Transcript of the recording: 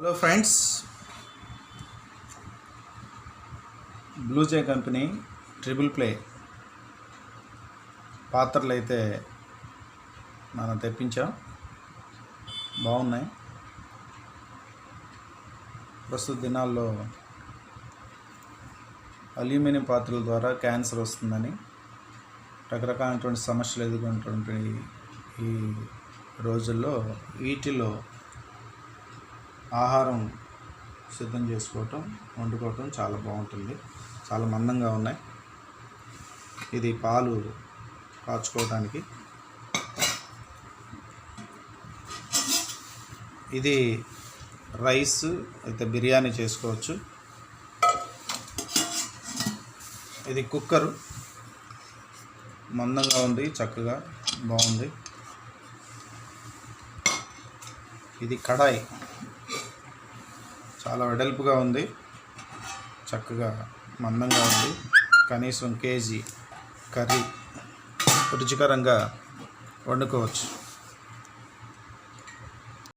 Hello friends, blue జే company triple play పాత్రలు అయితే మనం తెప్పించాం. బాగున్నాయి. ప్రస్తుత దినాల్లో అల్యూమినియం పాత్రల ద్వారా క్యాన్సర్ వస్తుందని రకరకాలైనటువంటి సమస్యలు ఎదుర్కొంటున్నటువంటి ఈ రోజుల్లో వీటిలో ఆహారం సిద్ధం చేసుకోవటం, వండుకోవటం చాలా బాగుంటుంది. చాలా మందంగా ఉన్నాయి. ఇది పాలు కాచుకోవడానికి. ఇది రైస్ అయితే బిర్యానీ చేసుకోవచ్చు. ఇది కుక్కరు, మందంగా ఉంది, చక్కగా బాగుంది. ఇది కడాయి, చాలా వెడల్పుగా ఉంది, చక్కగా మందంగా ఉంది. కనీసం కేజీ కర్రీ రుచికరంగా వండుకోవచ్చు.